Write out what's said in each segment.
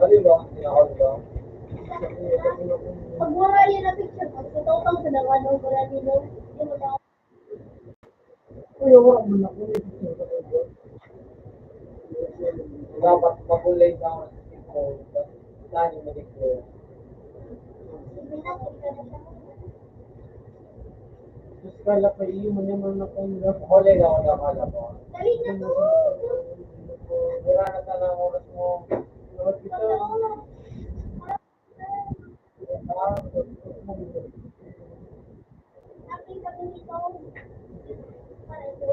Pag mga yun na picture mo, sa tawang sa ano, wala nilo, hindi mo na Dapat makulay na ako sa tipo. Lani mo declare. Terus kala pa iyo mo naman na kung huli na ako nakala mo. dali na to. Wala na talagang oras mo. Lord, ito. Aking kami nito. Para ito.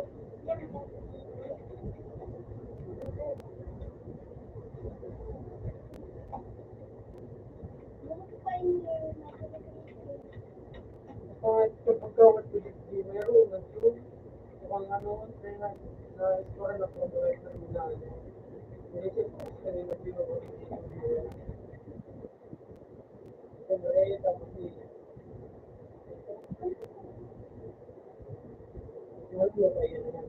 Bukas pa yung Kapag kawat ko di meron na ito. Kung ano, na istorya na po doon sa Milano. Inisip ko kanina pinuha. Siyempre, tapos iwala tayo na lang.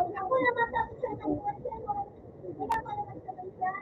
Ako naman tapos sa nakuha siya. Hindi ako naman sabay siya.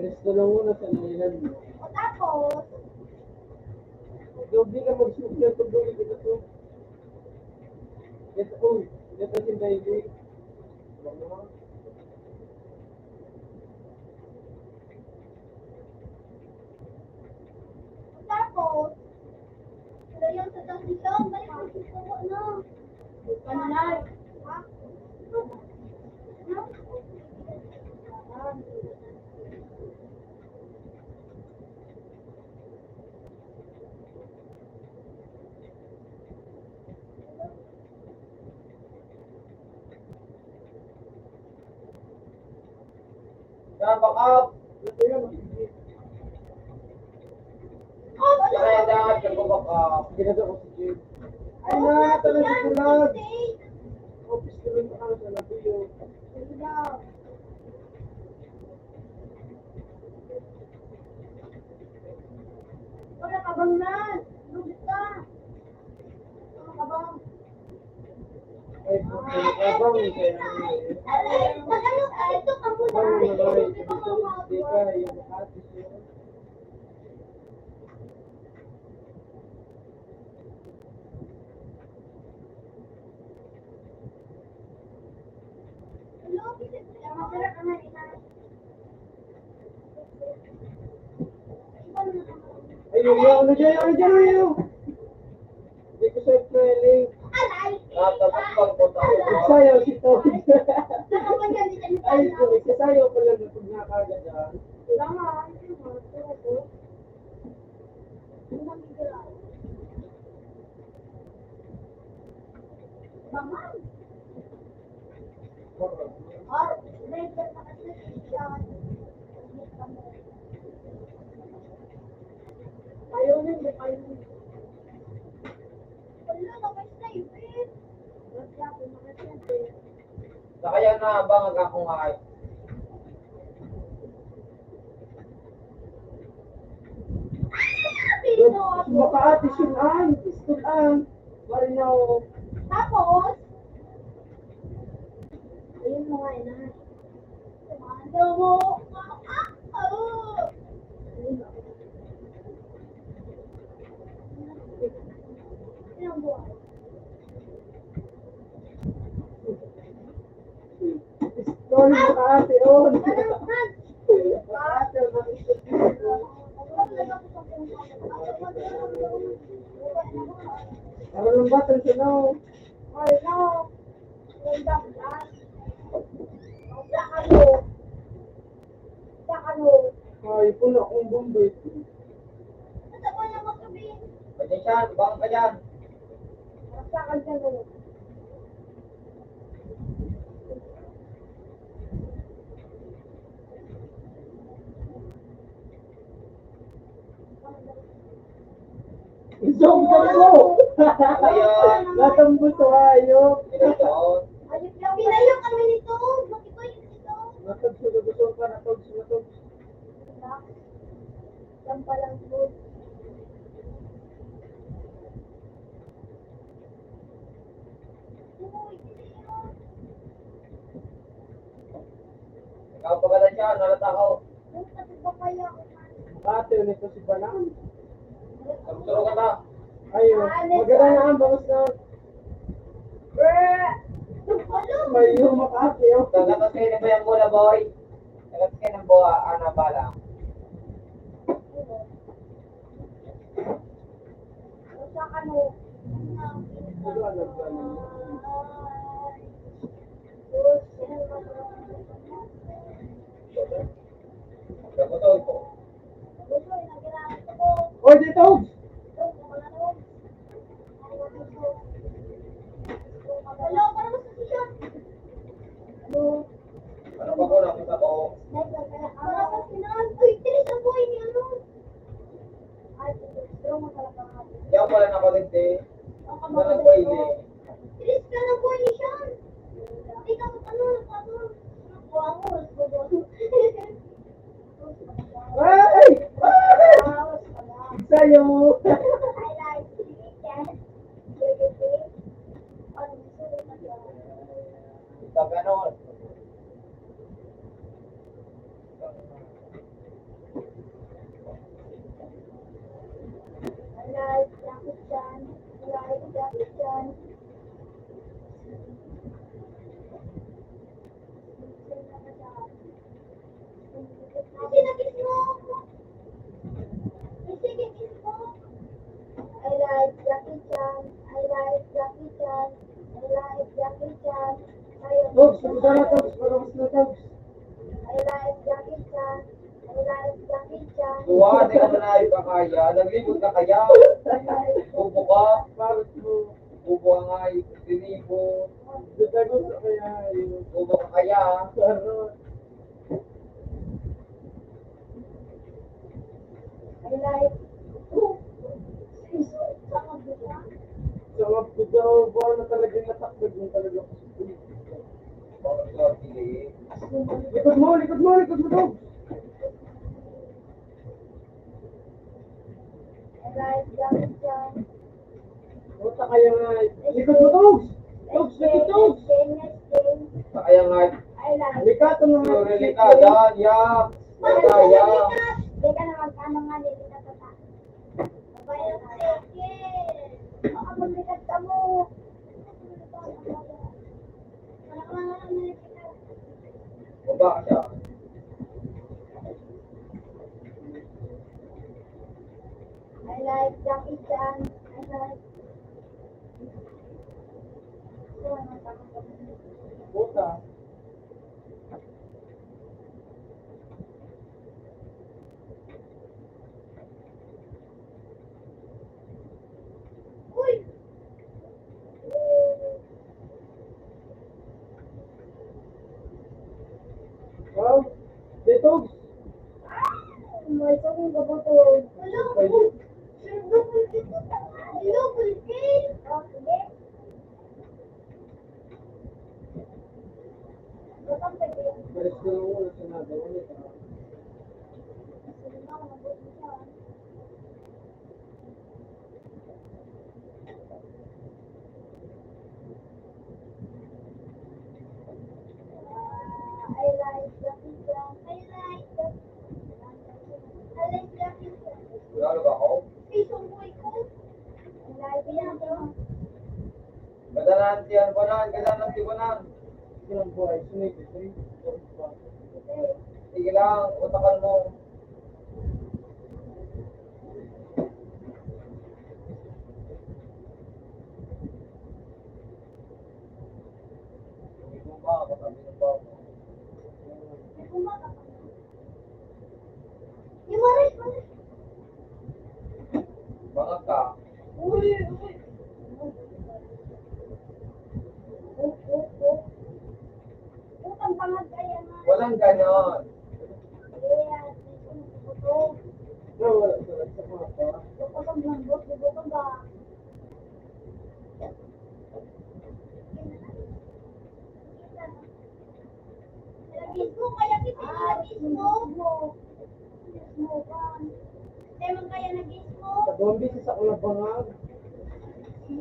Gusto lang muna sa nailan mo. O tapos, Dobi ka mag-sukyan kung dobi ka to. Ito, oh, ito si David. o tapos, sila yung sa transisyon, balik mo gusto mo, no? Ano na? Ha? Ano? Yan, back up. Ito yun, masigit. Kaya dapat ka back up. Ginagawa ko si Jim. Ay na, ito na si Kulag. Office ko rin ako sa labiyo. Wala ka bang nan? Lubit ka. Wala ka bang? Ay, abang ni kaya Magano ka? Ito ka muna. abang na ba? Hindi pa Hindi ka, yung ate siya. Masarap naman ina. Ayun, ano dyan, ayun. Hindi ko sa trailing. Alay! Tapos nagsayaw si Toby. Nakapanya di ka Ay, kung nagsasayaw pala na pag nakagad dyan. Kailangan. Bangan. Or, regular na kasi siya. Ayaw na, hindi kayo. Wala, nakasave it. Wala, nakasave it. Sa kaya na abang ako nga ay. Dito ako. Makaati siya pistol ang. Marinaw. Tapos, ayun mo nga, ina. Tumando mo. Ayun ako. Ilang buwan? Pistol makaati on. Parang, Makaati on. Ano lang ba ito siya no? Ay, no. Ganda ko yan. Sakalo. Sakalo. Ay, puno akong bombay. Ito ko na magsabihin. Pwede siya, bang ka dyan. Sakal ka no. Isog ka mo! Natambol to ayok. Ayun lang. Pinayo kami nito. Bakit ko yun ito? Natagsulo ka, natagsulo. Yan palang food. Uy, pinayo. Ikaw pagkala siya, nalata ko. Yung kasi ba kaya ako man? Ate, nito si Banang. Tagsulo ka ta. Ayun. Maganda na ang bangus na. May yung makati yun. Nagatas kayo na ba yung bola, boy? Nagatas kayo ng bola, ana bala. Sa kano? Kaputol ko. Oh, dito! Hello, para mo sa sisyon. Hello. Ano ba ko nakita ko? Para ka sinan. Uy, tiris ang buhay ni ano. Ay, pero makalapang ako. Di ako pala nakulit eh. Ang Ano nang boy eh? Tiris ka ng buhay ni Sean. Hindi ka ano. Buwangos. Ay! Ay! Sa'yo! I like chicken. Sa ganon. Kasi nag-kiss mo ako. Sige, kiss mo. I like Jackie Chan. I like Jackie Chan. I like Jackie Chan. Togs, sabutan na Togs. Palabas na Togs. I like Jackie Chan. I like Jackie Chan. Tuwa, di ka na ka kaya. Naglibot ka kaya. Bubo ka. Bakit mo? Bubo ka nga. Tinibot. Dadagot na kaya yun. Bubo ka kaya. Sarot. I like. Sama ba? Sa mga pudaw, buwan na talagang natakbag mo talaga. Bakit ka pili? Likod mo, likod mo, likod mo Togs. I like Jackie Chan. Buta kaya nga. Likod mo Togs. Togs, likod Togs. Next game. Kaya nga. I like. Halika, ito na nga. Surili ka. Yan, yan. Kaya. Hindi ka na magkano nga dito na tata. Babayad ka. Baka maglikat ka mo. Baba ka siya. I like Jackie Chan. I like. Buta. Uy! Wow. Hey Togs. May sabi ko ba ito? Hello? Hello, Pulkin? Okay. Batang pwede yan. Balis ko lang muna sa nada. Ulit ah. Sige na, mabuti siya. I like Jackie Chan. I like Jackie Chan. Lalo ba ako? Isang boy ko. I like yan. Gadanan siyan ko nan. Gadanan si Bonan. Silang buhay. Sunod. Sige lang. Utakan mo. Hindi mo ba? Katabi ng ba ako? Yung maris, maris. Bangag ka. Uy, uy. Utang pangag kaya nga. Walang ganon. Yes, ito. Wala sa mga pa. Lukotong lambot, lukotong ba? Nilagis mo, kaya kita nilagis mo. Nilagis mo ba? Emang kaya nagis mo? Sa Bombi, sa ako na bangag.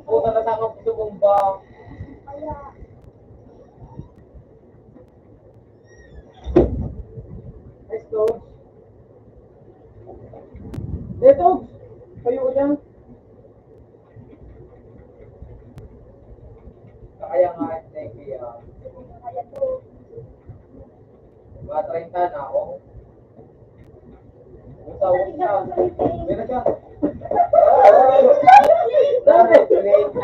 Puta na sa puso mong ba? Kaya, Hey Togs. Hey Togs. Kayo ulang. Kaya nga, thank you. kaya to. Mga 30 na ako. Yung tawag siya. Meron siya. Dami, plate.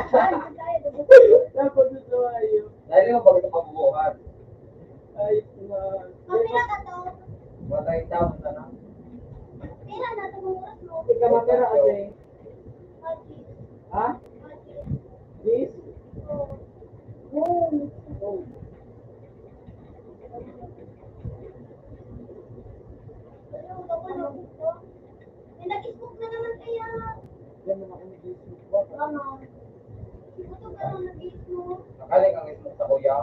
Dapat ito ayo. Dahil yung bakit ang mabubuhat. Ay, na. Mamila ka to. Mga 30 na. Pila na ito mong oras mo. Ika matera ajay. Mati. Ha? Mati. This? Boom. Oh. Ano, ako na gusto. Eh, nag-isbook na naman kaya. Yan naman ako nag-isip ko. Ano? Ito ka lang nag-isbook. Nakaling ang ismo sa kuya.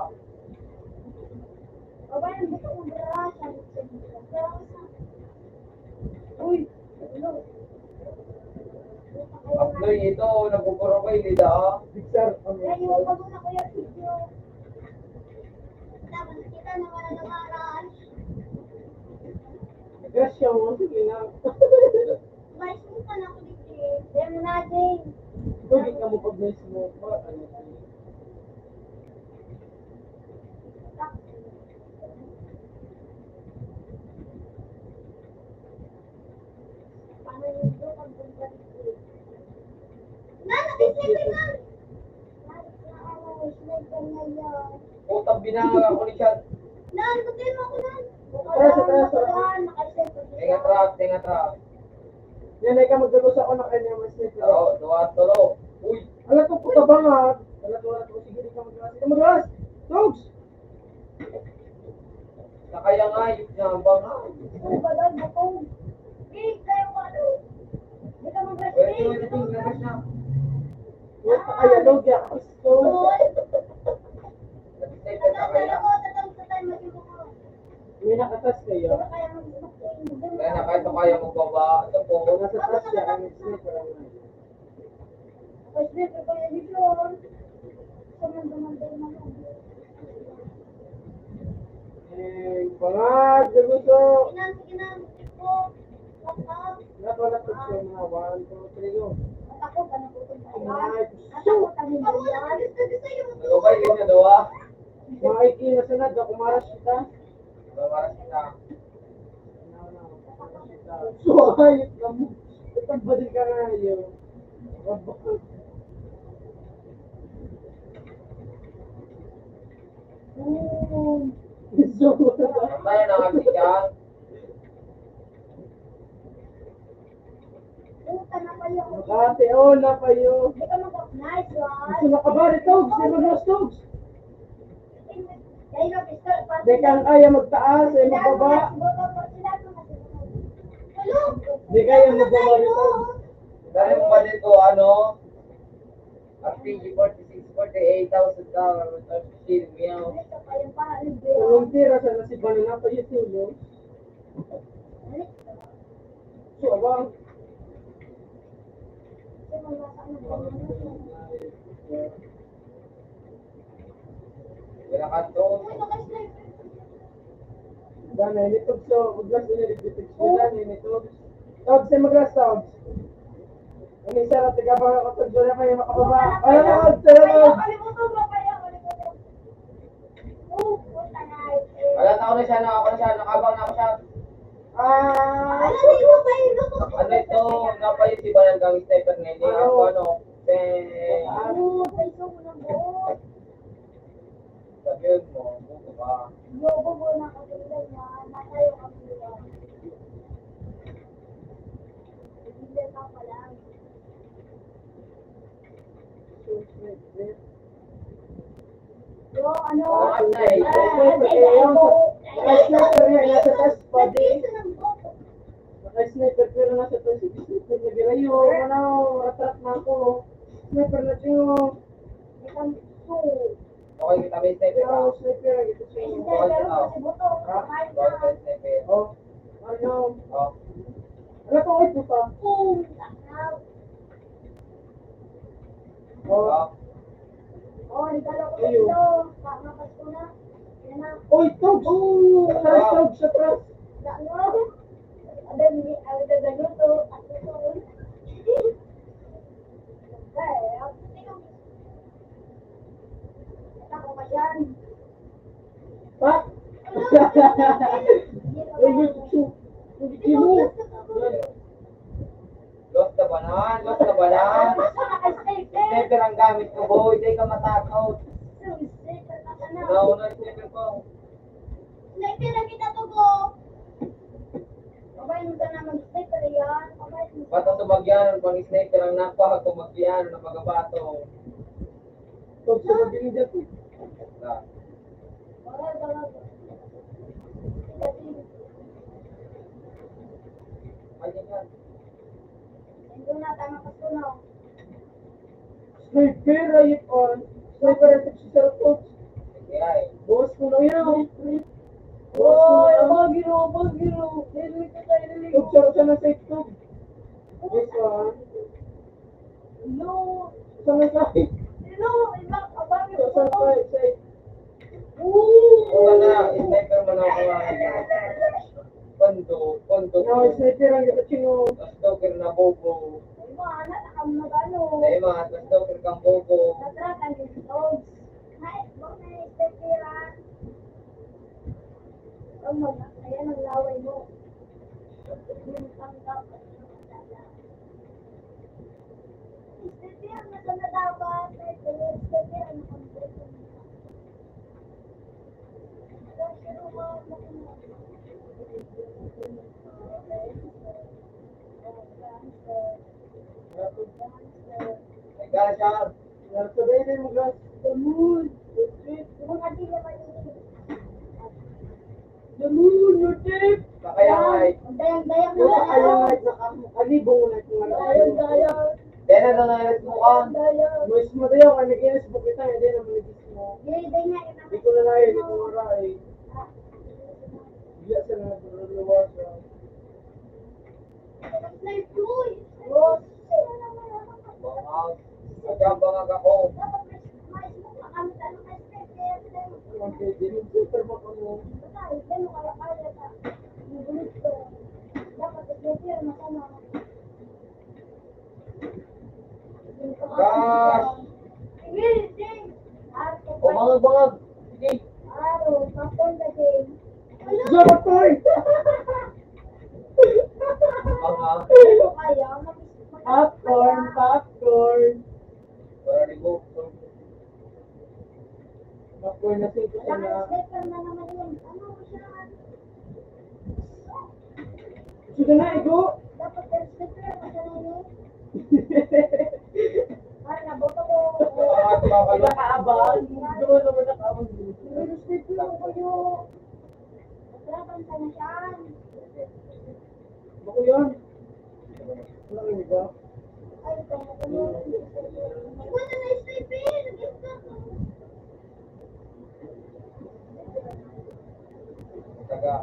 Babae, gusto kong brush. Uy. Hello. Aploy ito, nagpupuro kay Lida. Bixar. Kaya yung pag una ko yung video. Tapos kita naman na namaraan. Crush siya mo. Sige na. Mais mo pa na ako dito eh. Demo natin. Tugig ka mo pag may smoke ba? Ano? dito. Sniper na yan. Putang binanga ako ni Chad. Nan, pagkain mo ako nan. Atras. Tinga trap. Yan ay ka magdagos ako na kanya mas sniper. Oo, tulo. Uy, Alam ko puta ba nga? Alam ko, sige di ka maglas. Ikaw maglas! Dogs! nakaya nga yung nabang nga. Ano ba daw, bukong? Hey, kayo ko ano? Di ka mag-brush Pwede teeth. mo natin labas na. Yan pa kaya dog ya. Gusto. Nag-sniper na kaya. May nakatas kayo. Kaya na kahit kaya magbaba. Ito po. Nasa taas siya ang sniper ang bangag, daguso. Wala po siya mga 1, 2, 3, go. Nagabay yun na daw ah. Mga iki na sunod, ako maras kita. Babaras kita. So, ayot ka mo. Ipagbalik ka nga yun. So, Tayo na nga siya. Makati, oh, napayo. Gusto nakabari, Togs. Di mag-lost, Togs. Di kang kaya magtaas, ay magbaba. Di kaya magbaba ni Togs. Dahil mo pa dito, ano? RPG 46, $48,000. Shield meow. Tulong tira sa nasiban na napayo tulong. So, abang. Wala ka to. Dana, ini Togs. So, maglas din yung detect sila. Ini Togs. Togs, ay maglas, Togs. Ang isa na tigabang ako, Togs. Wala kayo makababa. Ay, Togs, Togs. Wala na ako na siya, nakabang na ako siya. Ano ito, napayos si Bayan gamit sniper na hindi ako ano. Sabihin mo, buko ba? Naka-sniper pero nasa to si sniper na girayo. Manaw, ratrat na ako. Sniper na tiyo. Okay, kita may sniper ka. Ikaw, sniper. Ito siya. Oh, ano? Oh, Ano ko ito pa? Oh, oh, ito. Oh, sa Togs, sa Togs. Pa? Ay, ito. Hindi mo. lost na banan. Sniper ang gamit ko, boy. Hindi ka matakaw. Nauna sniper ko. Bato tumagyan, pang sniper ang napahag tumagyan na magabato. Togs, sa mabiling dito. Ah. Ayun yan. Sniper, ayit on. Sniper, ito si Sir Togs. Sige ay. Bawas mo lang yan. Togs, saro siya na safe, Togs. This one. Sana safe. Sana safe. Kung na, sniper mo na ako. Pondo. No, sniper ang ito chino. Tapos doker na bobo. Dahil mga, tapos doker kang bobo. Ayan ang laway mo. Stepper na sa dapat. Stepper na kompleto. Ay, Garcia. Sabay na mo glass. The moon. Mga di naman yun. The moon, your trip. Kakayangay. Dayang-dayang na Yung lang. kakayangay na kalibong na kung ano. Dayang-dayang. Dena na nangyarit mo ka. Dayang. Mas mo dayo, kung nag-inis mo kita, hindi na manigis mo. Day nga. Hindi ko na layo, hindi ko maray. Biya sa nagluwas. Rose. Bangag. Adyang bangag ako. Dapat mais mo pa kami sa mga stepper. Okay, din super mo ka mo. Gosh. O bangag bangag. Sige. Dapat ko eh! Bangag. Popcorn, popcorn. Very good. Popcorn na sito sa na. Sige na, igo! Bangag kakalo. Nakaabang. Gusto naman nakaabang dito. Bako yun. Wala kayo ba? Taga.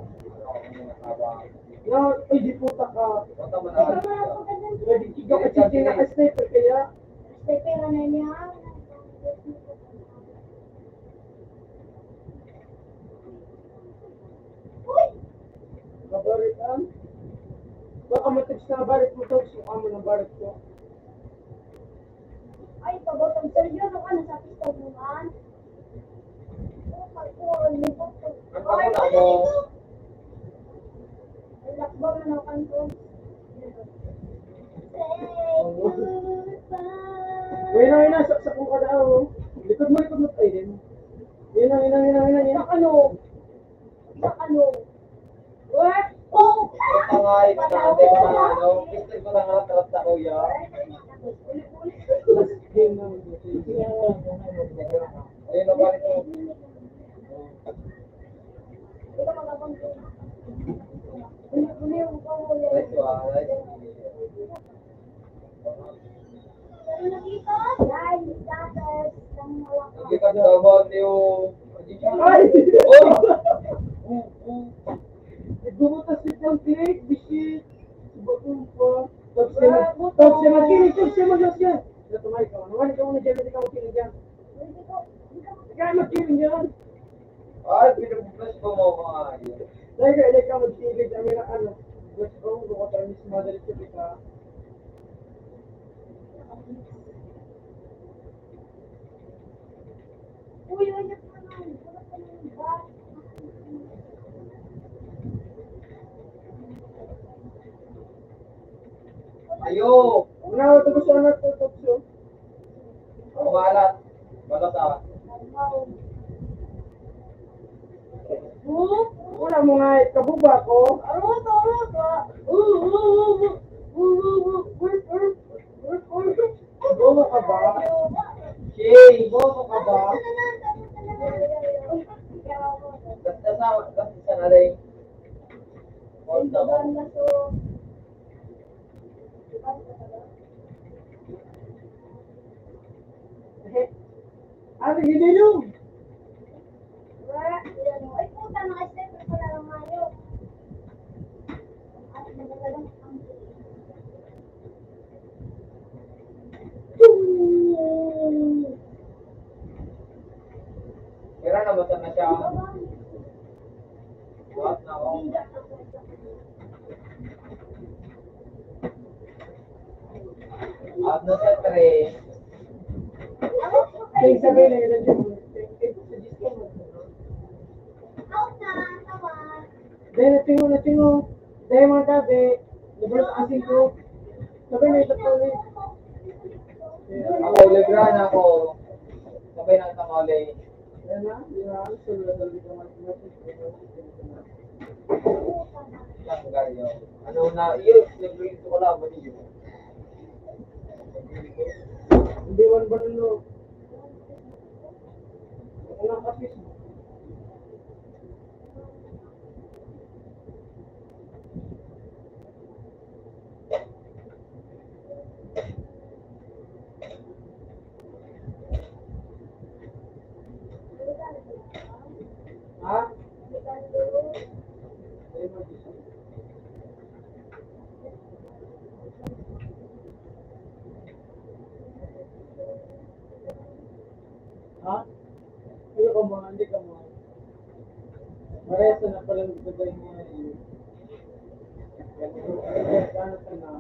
Ako yung nakabang. No, ay di puta ka. Punta mo na. Pwede ikaw ka chicken na ka-sniper kaya. Kabaritan. Baka matips na barit mo to. Suka mo ng barit ko. Ay, pagotong seryoso ka na sa pistol mo, man. Ay, lakbo na ng kanto. Wala na, sa kong kadao. Likod mo. Ay, din. Yun ang. Sa ano? What? Oh! Punta nga ito na. Hindi ko na ano. Pistol ko na nga tarap sa kuya. Last game na. Ayun na balik mo. Ikaw magabang ko. Uli yung pahuli. Nice one. Pero nakita? Yan, dapat. Hindi ka dapat yung... Ay! Oh! Bumutas si Tom Craig, bisit. Batong pa. Tog siya magkinig yan. Natumay ka. Naman ikaw na dyan, hindi ka magkinig yan. Kaya magkinig yan. Ay, pinag-flash ko mo mga ayun. Dahil ka magkinig, kami na ano. Gusto ko, kung ko tayo mismo madali ko ka. Uy, uy, yung naman. Wala ka naman ba? Ayo! Una, ito gusto na tutok siya. Kumalat. Balasa. Wala mo nga, kabuba ko. Bobo ka ba? Shay! Bobo ka ba? Basta sa nalay. Punta mo. Ano, ginilong? Ay, puta, naka-step ko na lang ngayon. At nagalalang ang Kira na basta na siya. What na ako? At na sa 3. Kaya sabihin na yun na dyan. Sa disco mo. out na, tawa. Dahil natingo. Dahil mga tabi. Nabalot asing ko. Sabi na ito po ulit. Ako, librahan ako. Sabay ng tamali. Yan na, yan. Sunod-sunod ka Tanggal yun. Ano na, yun, nag-green ko lang ba niyo? Hindi man ba nilo? Wala kapis. Ha? Ay, mag-isa. Ha? Hindi ka mo, hindi ka mo. Maresa na pala ng sabay mo eh. Gano'n ka na.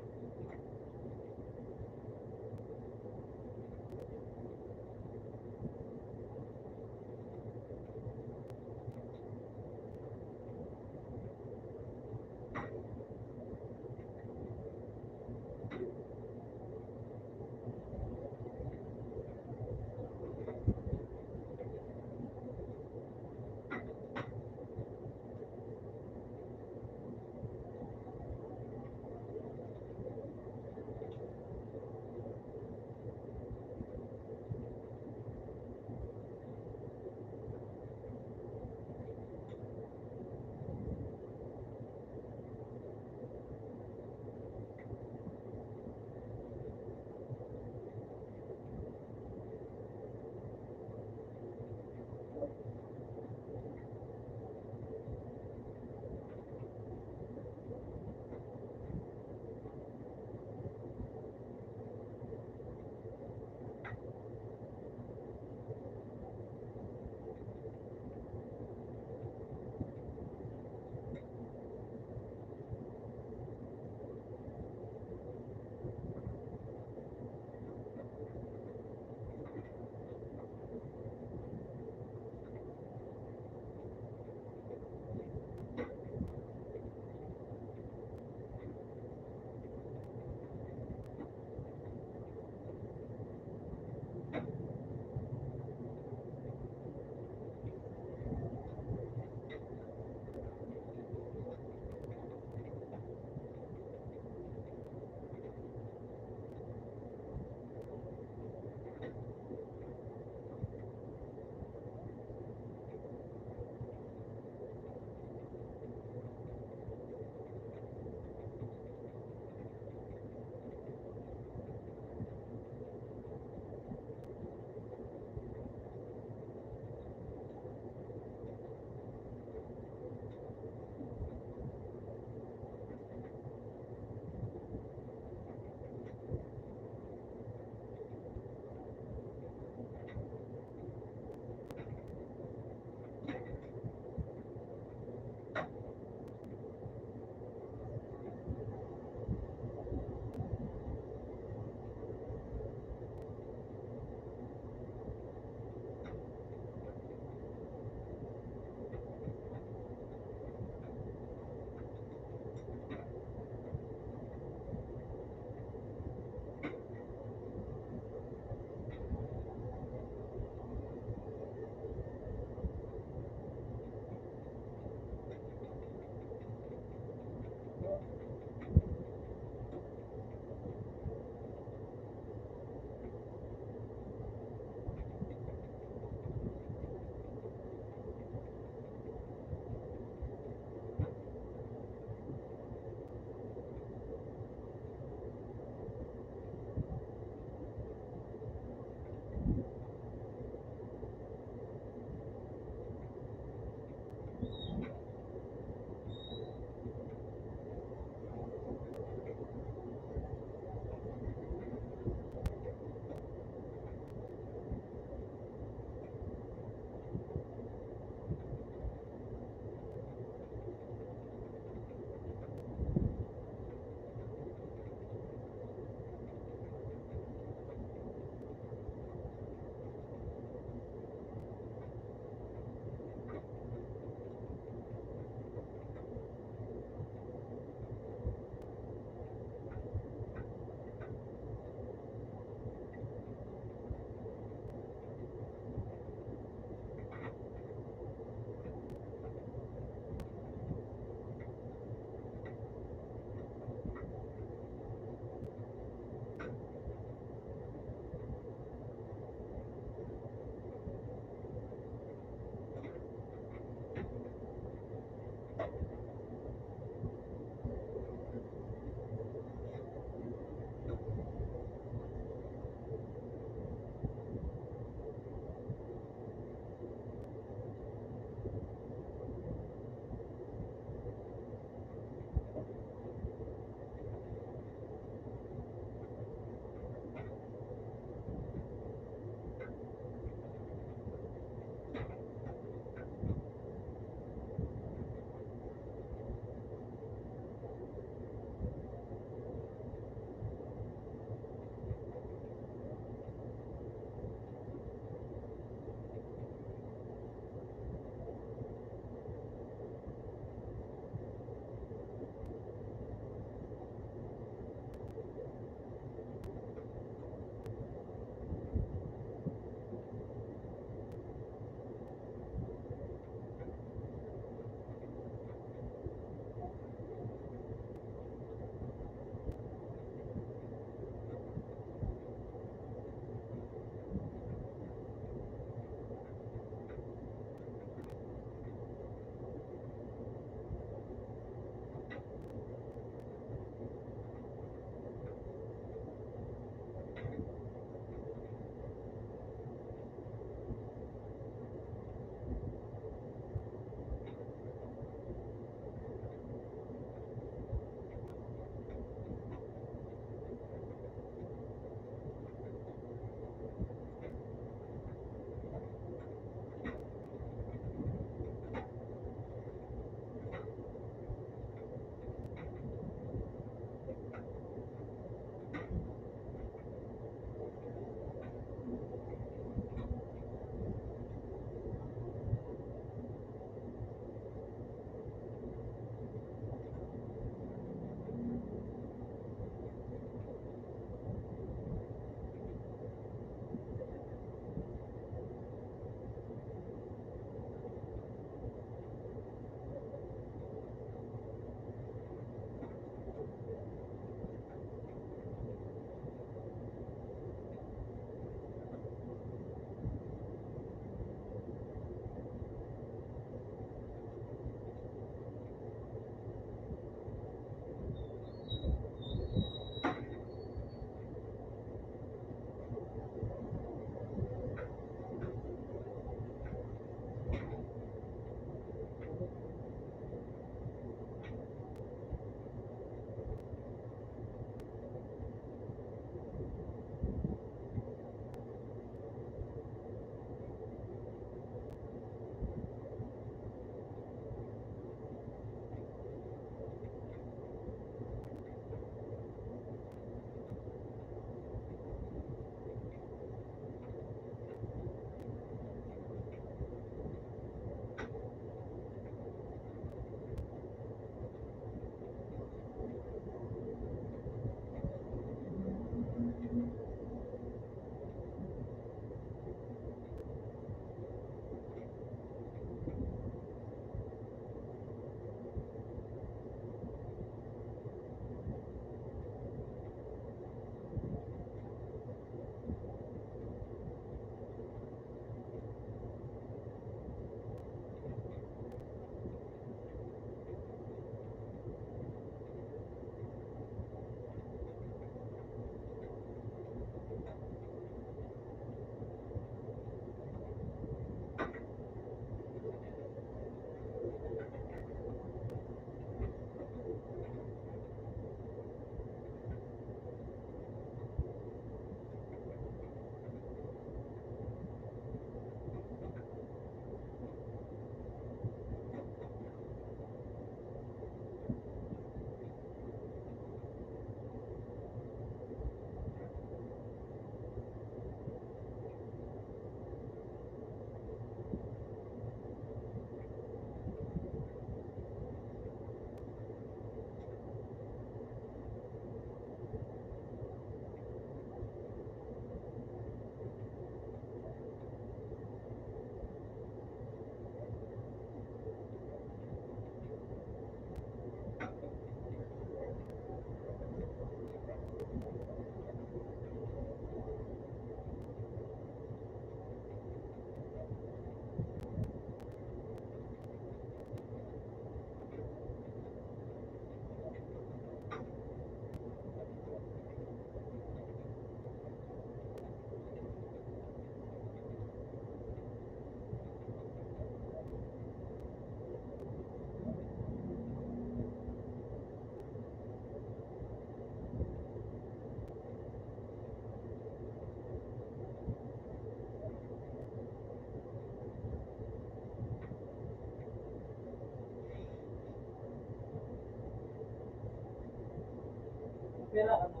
pera ka mo.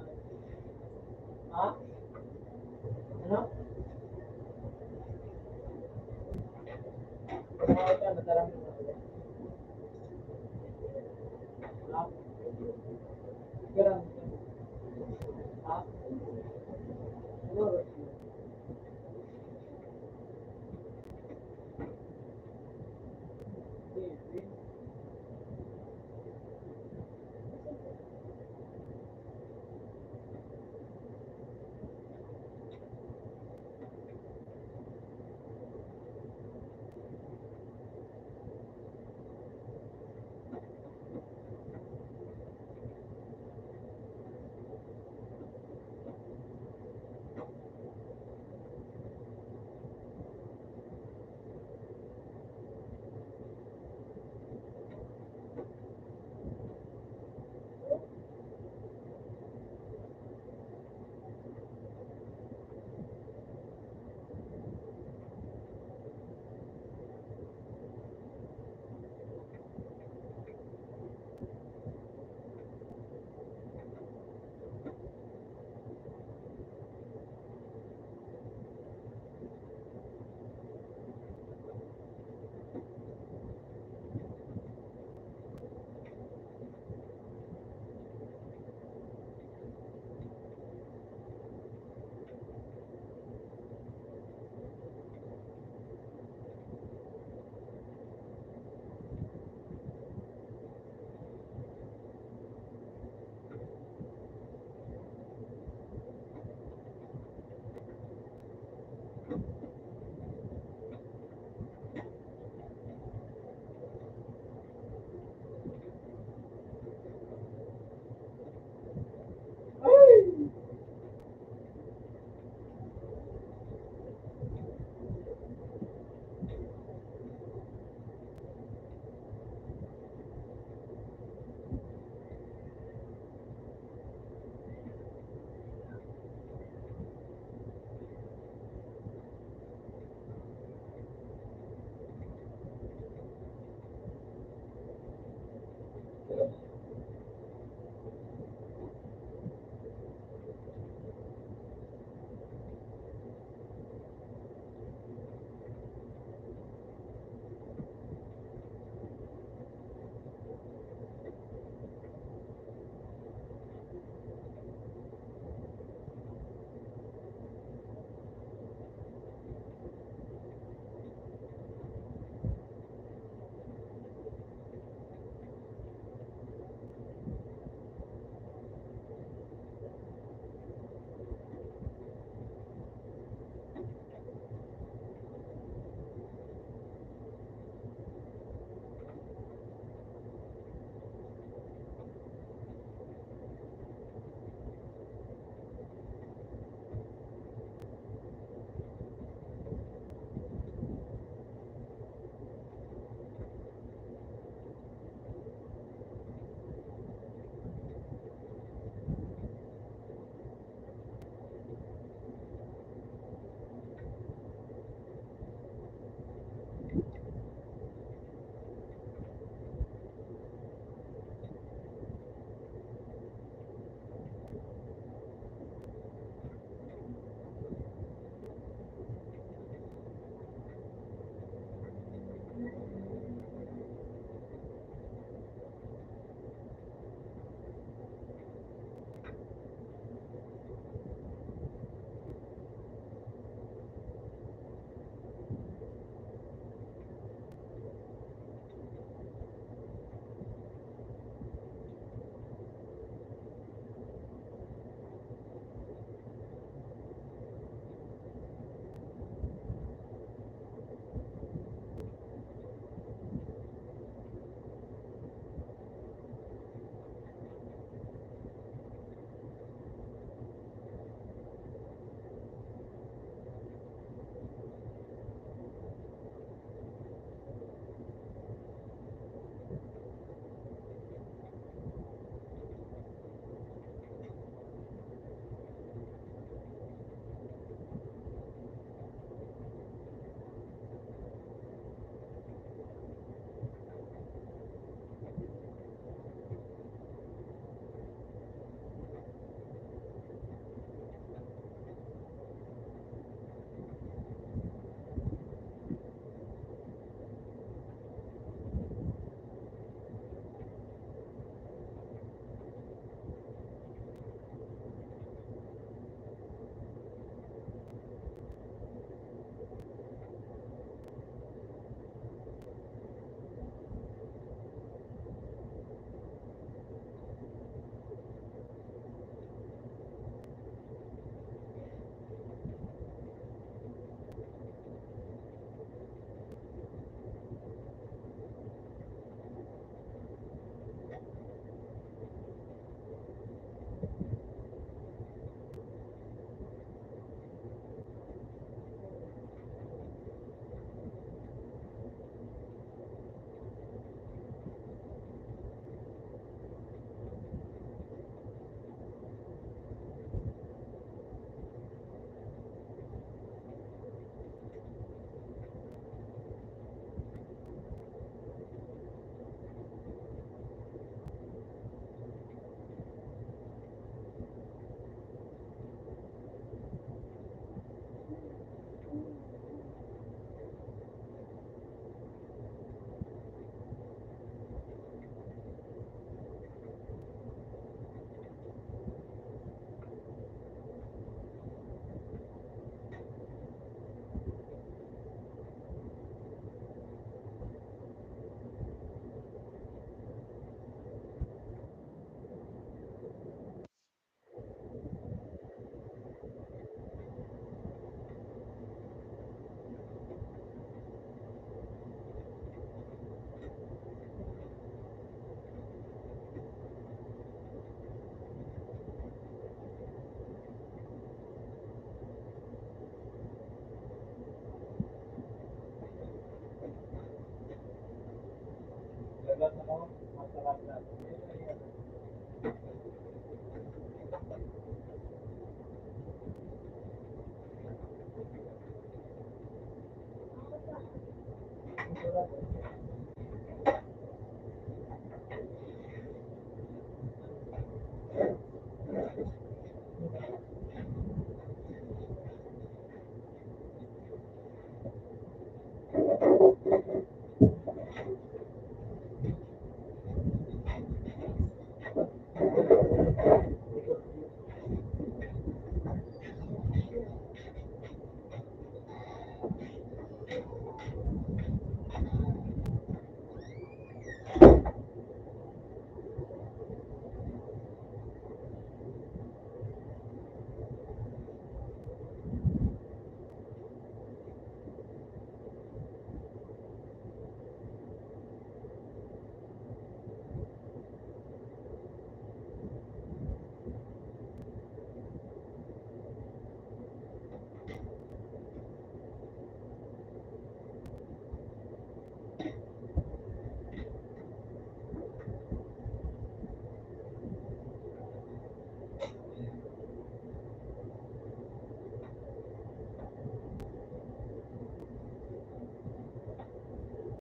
Ha? Ano? Kumawa ka, nadarami mo ulit. Ha? Pera. Ha? Ano? Masarap na.